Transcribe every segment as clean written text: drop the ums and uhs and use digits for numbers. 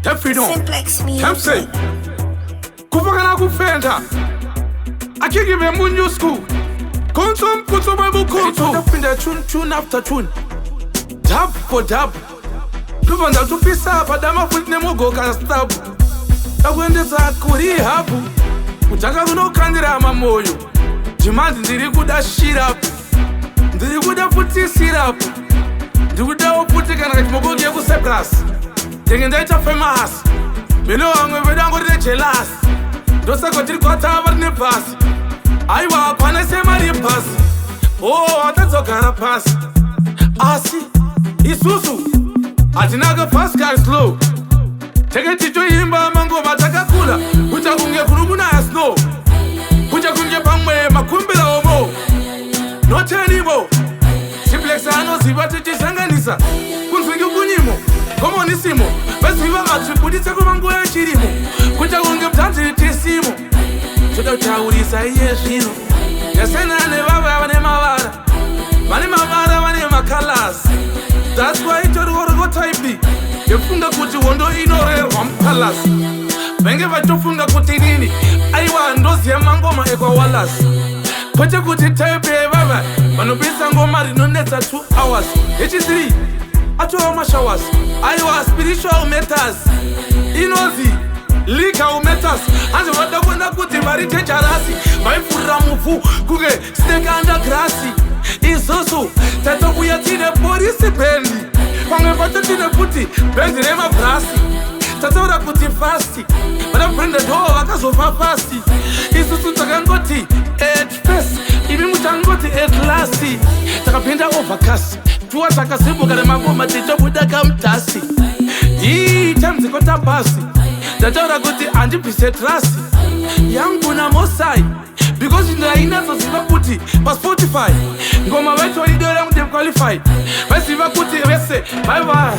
Type freedom. Simplex music. Type say. Kufakana kufenda. Akigime mu new school. Consum babu konto. Pinda tune after tune. Dab for dab. Luvanda tupisa padama futne mugo ka stab. Takwendeza kuri hapu. Utaka kuno kandira mamoyo. Jimandi ndiri kuda shirap. Ndiri kuda futi sirap. Ndiri kuda oputi kana kachimogo gye kusepras. Jengenda ita famous. Belo angwe vedango de chelas. Dosa kotiri kwata varne pass. Aiwa kwane sema ri pass. Oh, atazokara pass. Asi isusu atinaga fast car slow. Take ticho imba mango matakakula. Kucha kunge kurumuna ya snow. Kucha kunge pamwe makumbila omo. Not anymore. Simplex ano sibati chisanganisa. Kunzwingi kunyimo. Komonisimo. Besiva matribuditse kumangu ya chirimo. Kucha kunge mtanzi tisimo. Chuta chaurisa iye shino. Yasena ane baba wane mawara. Wane mawara wane makalas. That's why it's a go type B. You funga kuti wondo inore wampalas. Benge vachofunga kuti nini. Aiwa ndozi ya mangoma ekwa walas. Koche kuti type A baba. Manobisa ngoma rinonetsa 2 hours. H3 atu homa showers. Aiwa spiritual matters. Inozi legal matters. Anze wada kwenda kuti varite charasi. Vaifurira mufu kuge snake under grassi. Isusu tato kuya tine polisi bendi. Pange pato tine puti bendi rema brasi. Tato ura kuti fasti. Bada brenda doa wakazofa fasti. Isusu takangoti at first. Ibi mutangoti at lasti. Takapinda overcast. Tuwa takasibu kare magoma tito budaka mtasi. Temzi kota basi. Tato ura kuti andipise trasi. Yangu na mosai. Because in the inazo siva kuti pa Spotify. Ngoma wetu walidora mdem qualified. Siva kuti wese bye bye.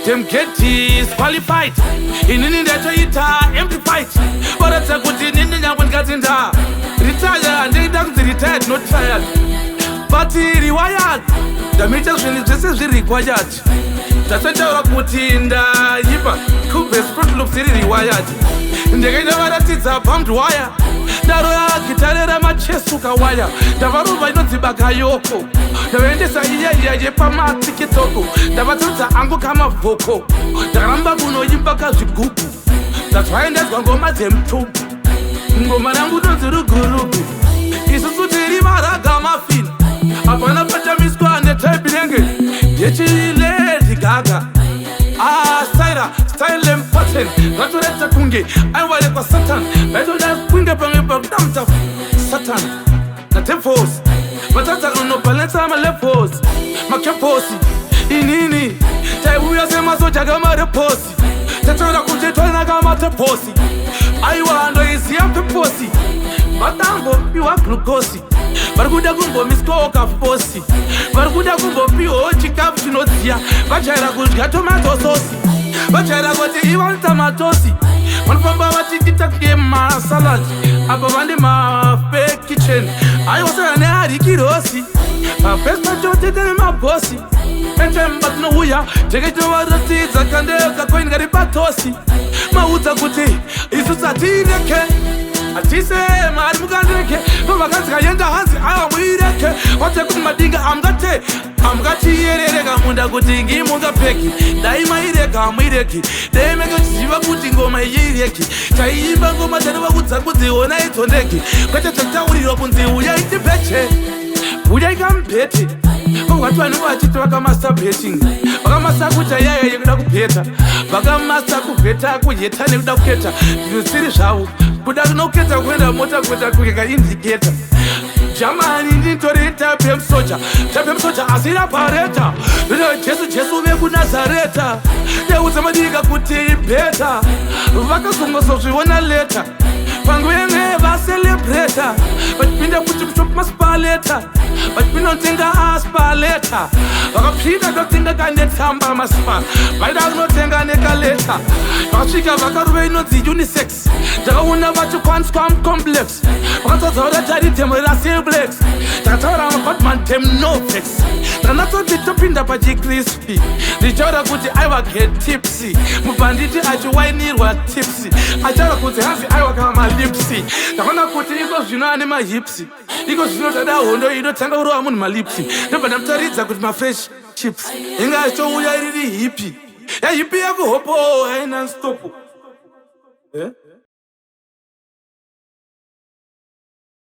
Dem get disqualified. Inini ndeto ita amplified. Barata kuti nini nyambo nkazinda. Retire and they don't retired not tired. But rewired. The meters when this is required. Taseta kuti nda yipa. Kupe sport looks rewired. Ndegenda varatidza pumped wire. Daroya gitarera machesu kawaya. Davaruva inodzibaka yoko. Davendesa iya yepama tikitoko. Davatodza angu kama voko. Daramba kunoimba kazvigugu. That's why ndezwa ngoma dzemtubu. Ngoma rangu nonzi rugurugu. Isusu tiri maraga mafini. Apana pachamiswa netype renge. Yechi Lady Gaga. Style important. Ratuleta kunge. Aiwale kwa Satan. Ratuleta kunge pange pakdamta Satan. Na tempos. Matata uno balance ama levels. Makeposi. Inini. Taibuya sema soja kama reposi. Tatora kujetwana kama teposi. Aiwa ando isi ya peposi. Matango piwa glukosi. Barkuda kumbo miskoka fuposi. Barkuda kumbo piwo chikafu chinotia. Bachaira kudya tomato sosi. Bachaira kuti iwa tomatosi. Manufamba watitita kema salad. Apa vandi ma fake kitchen. Ayo sana hari kirosi. Ma best machote tene ma bosi. Etemba tunohuya. Tegeto warati zakande kakoin gari patosi. Mauta kuti isusa tineke. Atise mari mukandeke. Vakazi kayenda hansi amwireke. Wate kumadinga amgati yerereka munda kuti ngimunga peki. Daima ireka amwireki. Demeka chiziva kuti ngoma yireki. Taimba ngoma tanova kudza kuti ona itondeki. Kwete tatauriro kunzi uya itipeche. Uya ikampeti. Watu wanu wachiti wakamasta betting. Wakamasta kucha yaya yekuda kupeta. Wakamasta kupeta kuyeta nekuda kuketa. Ndisiri zvawo. Kuda kunoketa kuenda mota kuenda kukeka indicator. Jamani ndintori type soja. Type soja asira pareta. Jesu veku Nazareta. Ndeuza madika kuti beta. Vakasongoso zviona later. Pangwene va celebrata. Vachipinda kuti kushop maspaleta. Vachipinda ntenga aspaleta. Vakapinda ndotenga kanetsamba maspa. Vaida kunotenga nekaleta. Vakasvika vakaruva inonzi unisex. Ndakaona vacho kwansquam complex. Vakatodza kuti tari temo ra simplex. Takataura mabatman tem no fix. ranatoti topinda pachikrispi ndichaura kuti aiwa get tipsy mubhanditi achiwainirwa tipsy achaura kuti hanzi aiwa kama malipsi ndakaona kuti iko zvino ane mahipsi iko zvino tada hondo inotanga urova munhu malipsi ndobva ndamutaridza kuti mafresh chips inga achouya iriri hipi yahipi yakuhopo haina stopo